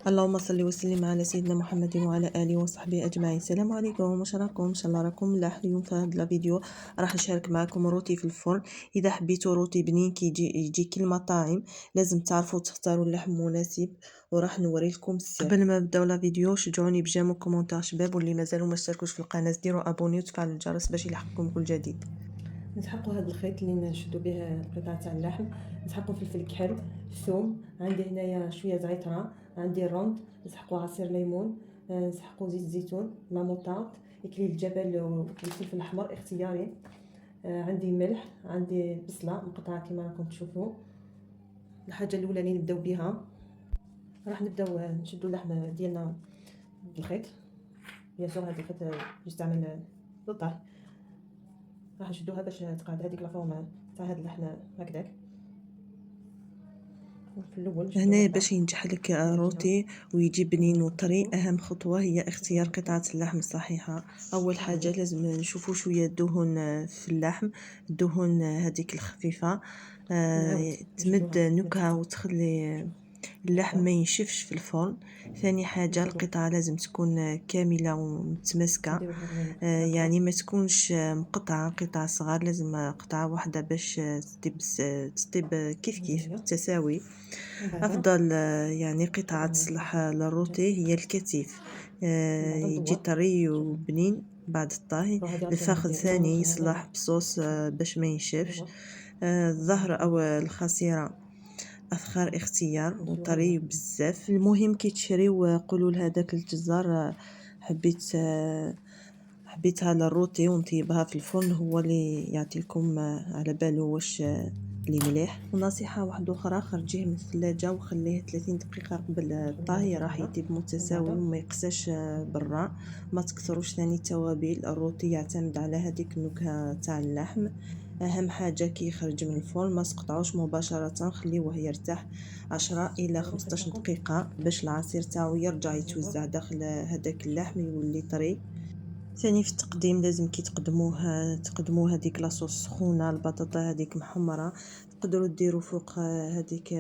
اللهم صل وسلم على سيدنا محمد وعلى اله وصحبه اجمعين. السلام عليكم، واش راكم؟ ان شاء الله راكم ملاح. اليوم في هذا الفيديو راح نشارك معكم روتي في الفرن. اذا حبيتوا روتي بنين يجي كل المطاعم، لازم تعرفوا تختاروا اللحم مناسب، وراح نوري لكم السر. قبل ما نبداو لا فيديو شجعوني بجيم وكومونتير شباب، واللي مازالوا ما اشتركوش في القناه ديروا ابوني وتفعلوا الجرس باش يلحقكم كل جديد. نسحقوا هذا الخيط اللي نشدوا به القطع تاع اللحم، نسحقوا فلفل كحل، ثوم، عندي هنايا شويه زعتره، عندي الرند، نسحقوا عصير ليمون، نسحقوا زيت الزيتون، لا موطارد، اكليل الجبل والفلفل الاحمر اختياري، عندي ملح، عندي بصله مقطعه كما راكم تشوفوا. الحاجه الاولى اللي نبداو بها راح نبداو نشدوا اللحم ديالنا بالخيط. بيان سور هذا الخيط يستعمل للطهي، راح نشدوها باش تقعد هذيك لا فورم تاع هذا اللحم هكذاك. في الاول هنا باش ينجح لك روتي ويجي بنين وطري، اهم خطوه هي اختيار قطعه اللحم الصحيحه. اول حاجه لازم نشوفوا شويه دهون في اللحم، الدهون هذيك الخفيفه تمد نكهه وتخلي اللحم ما ينشفش في الفرن. ثاني حاجه القطعه لازم تكون كامله ومتماسكه، يعني ما تكونش مقطعه قطع صغار، لازم قطعه واحده باش تطيب كيف كيف بالتساوي. افضل يعني قطعه تصلح للروتي هي الكتيف، يجي طري وبنين بعد الطهي. الفخذ ثاني يصلح بصوص باش ما ينشفش. الظهر او الخصيره افخر اختيار وطري بزاف. المهم كي تشريو قولوا لهذاك الجزار حبيتها للروتي ونطيبها في الفرن، هو اللي يعطيكم على باله واش اللي مليح. ونصيحه واحده اخرى، خرجيه من الثلاجه وخليه 30 دقيقه قبل الطهي، راح يطيب متساوي وما يقساش برا. ما تكثروش ثاني التوابل، الروتي يعتمد على هذيك النكهه تاع اللحم. اهم حاجه كي يخرج من الفرن ما تقطعوش مباشره، خليوه يرتاح 10 الى 15 دقيقه باش العصير تاعو يرجع يتوزع داخل هذاك اللحم يولي طري. ثاني في التقديم لازم كي تقدموه هذيك لاصوص سخونه، البطاطا هذيك محمره، تقدروا ديروا فوق هذيك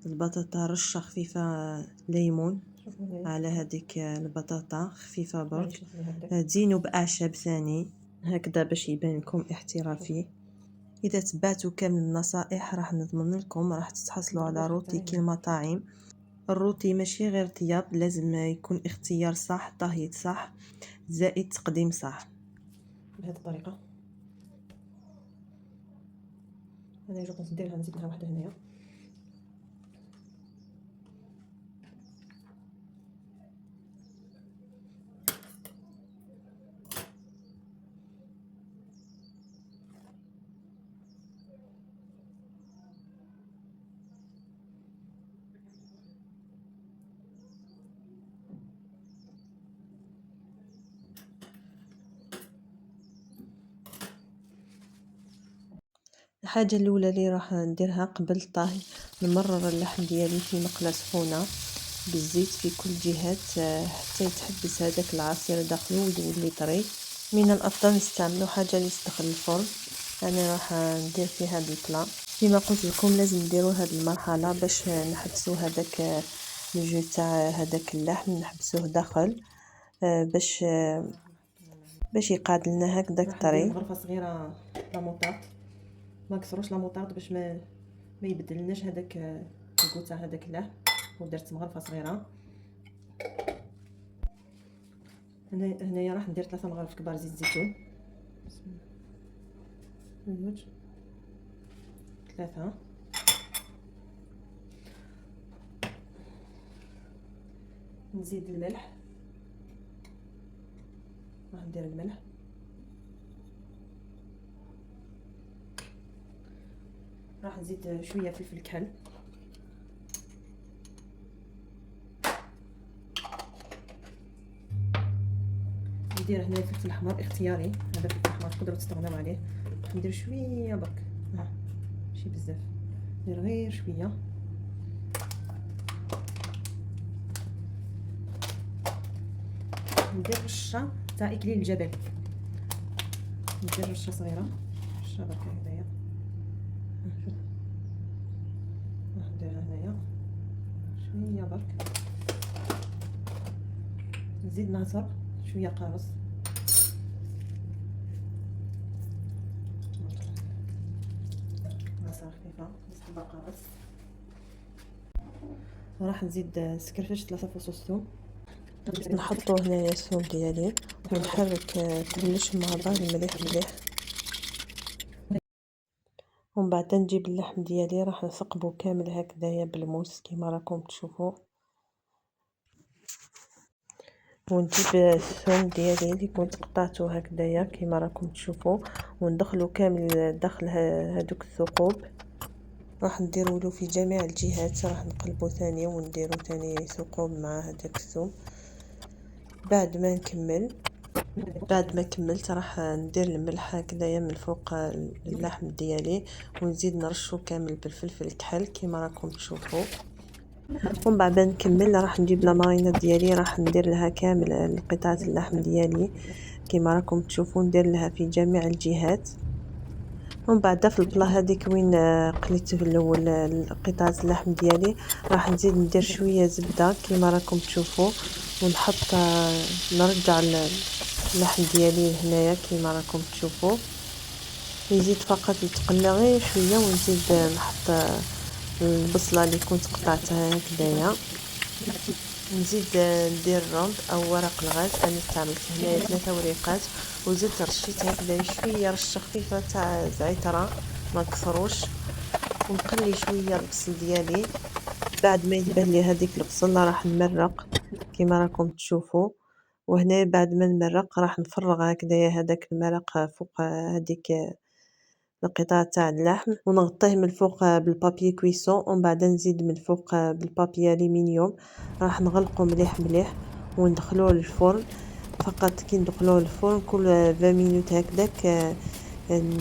البطاطا رشه خفيفه ليمون على هذيك البطاطا خفيفه برك. تزينوا باعشاب ثاني هكذا باش يبان لكم احترافي. اذا تبعتوا كامل النصائح راح نضمن لكم راح تتحصلوا على روتي كي المطاعم. الروتي ماشي غير طياب، لازم يكون اختيار صح، طهي صح، زائد تقديم صح. بهذه الطريقه انا جو كنت نديرها، نزيد لها واحده هنايا. الحاجه الاولى اللي راح نديرها قبل الطهي، نمرر اللحم ديالي في مقله سخونه بالزيت في كل جهات حتى يتحبس هذاك العصير داخله ويولي طري. من الافضل نستعملوا حاجه اللي تدخل الفرن. انا راح ندير في هذا البلا كما قلت لكم، لازم نديروا هذه المرحله باش نحبسوا هذاك الجو تاع هذاك اللحم، نحبسوه داخل باش يقعد لنا هكذاك طري. غرفه صغيره لا موطارد، ما كسروش لا موطارد باش ما يبدلناش هذاك الكو تاع هذاك اللحم. ودرت مغرفه صغيره. هنايا راح ندير 3 مغارف كبار زيت الزيتون، جوج 3. نزيد الملح، راح ندير الملح، راح نزيد شويه فلفل كحل، ندير هنا الفلفل الاحمر اختياري، هذا الفلفل الاحمر تقدروا تستغناو عليه. ندير شويه برك، ماشي بزاف، ندير غير شويه. ندير رشه تاع اكليل الجبل، ندير رشه صغيره، رشه برك هكذايا. راح نديرها هنايا شويه برك. نزيد نعصر شويه قرص، نعصر خفيفه نص قرص. وراح نزيد سكرفش 3 فصوص ثوم، نحطو هنايا الثوم ديالي ونحرك كلش مع بعض مليح مليح. ومن بعد نجيب اللحم ديالي راح نثقبو كامل هكذايا بالموس كيما راكم تشوفوا، ونجيب الثوم ديالي اللي كنت قطعته هكذايا كيما راكم تشوفوا وندخلو كامل داخل هادوك الثقوب. راح نديرو له في جميع الجهات، راح نقلبو ثاني ونديرو ثاني ثقوب مع هداك الثوم. بعد ما كملت راح ندير الملح هكذايا من فوق اللحم ديالي، ونزيد نرشو كامل بالفلفل الكحل كيما راكم تشوفوا. ومن بعد نكمل راح نجيب لا مارينه ديالي، راح ندير لها كامل قطعه اللحم ديالي كيما راكم تشوفوا، ندير لها في جميع الجهات. ومن بعد في البلا هذيك وين قليت الاول قطعه اللحم ديالي راح نزيد ندير شويه زبده كيما راكم تشوفوا، ونحط نرجع اللحم ديالي هنايا كيما راكم تشوفوا. يزيد فقط يتقلى غير شويه، ونزيد نحط البصله اللي كنت قطعتها هكذايا، نزيد ندير روند او ورق الغاز. انا استعملت هنايا 3 وريقات، وزدت رشيت هكذا شويه رشه خفيفه تاع زعتره ما كثروش، ونقلي شويه البصل ديالي. بعد ما يدبل لي هذيك البصله راح نمرق كيما راكم تشوفوا. وهنا بعد ما نمرق راح نفرغ هكذايا هذاك المرق فوق هذيك القطع تاع اللحم، ونغطيه من الفوق بالبابي كويسون، ومن بعد نزيد من الفوق بالبابي الومنيوم. راح نغلقه مليح مليح وندخلوه للفرن. فقط كي ندخلوه للفرن كل 20 مينوت هكذاك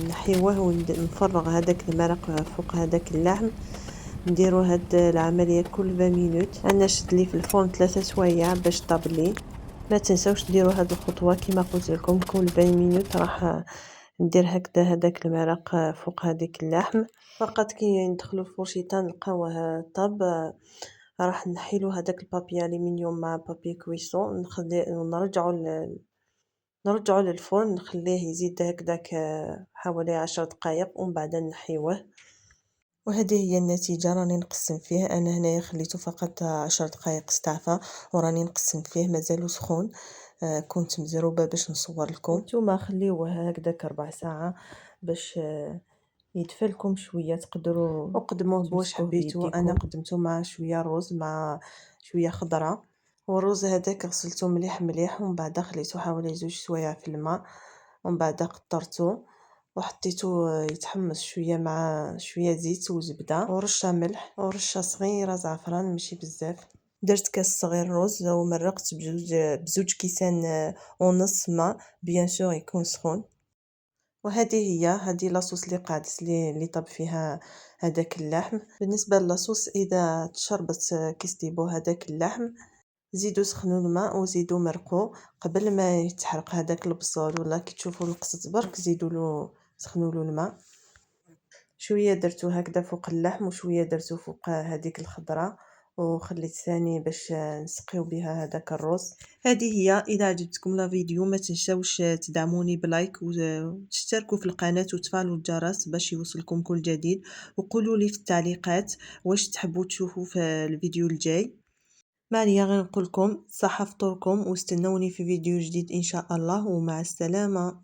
نحيوه ونفرغ هذاك المرق فوق هذاك اللحم. نديرو هاد العمليه كل 20 مينوت. انا شد لي في الفرن 3 سوايع باش طابلي. ما تنساوش ديروا هاد الخطوه كما قلت لكم، كل 20 مينوت راح ندير هكذا هذاك المرق فوق هذيك اللحم. فقط كي ندخلو الفرشيطه نلقاوه طاب، راح نحيلو هذاك البابي الومنيوم مع بابي كويسون، نرجعو للفرن نخليه يزيد هكذاك حوالي 10 دقائق، ومن بعد نحيوه. وهذه هي النتيجة. راني نقسم فيه، انا هنايا خليته فقط 10 دقائق استعفى، وراني نقسم فيه مازالو سخون. كنت مزروبة باش نصور لكم. نتوما خليوه هكذاك 4 ساعة باش يدفى لكم شويه، تقدروا اقدموه بواش حبيتو. انا قدمته مع شويه رز مع شويه خضره، والرز هذاك غسلته مليح مليح، ومن بعد خليته حوالي 2 سوايع في الماء، ومن بعد قطرته وحطيته يتحمص شويه مع شويه زيت وزبده ورشه ملح ورشه صغيره زعفران ماشي بزاف. درت كاس صغير رز ومرقت بزوج كيسان ونص ماء، بيان سور يكون سخون. وهذه هذه لاصوص اللي قعدت اللي طاب فيها هذاك اللحم. بالنسبه للاصوص اذا تشربت كيستيبو هذاك اللحم، زيدوا سخنوا الماء وزيدوا مرقوا قبل ما يتحرق هذاك البصل، ولا كي تشوفوا نقصت برك زيدوا له سخنوا له الماء شويه. درتو هكذا فوق اللحم وشويه درتو فوق هذيك الخضره، وخليت ثاني باش نسقيو بها هذاك الرز. هذه هي. اذا عجبتكم لا فيديو ما تنساوش تدعموني بلايك وتشتركوا في القناه وتفعلوا الجرس باش يوصلكم كل جديد، وقولوا لي في التعليقات واش تحبوا تشوفوا في الفيديو الجاي. ما عليا غير نقول لكم صحه فطوركم، واستنوني في فيديو جديد ان شاء الله، ومع السلامه.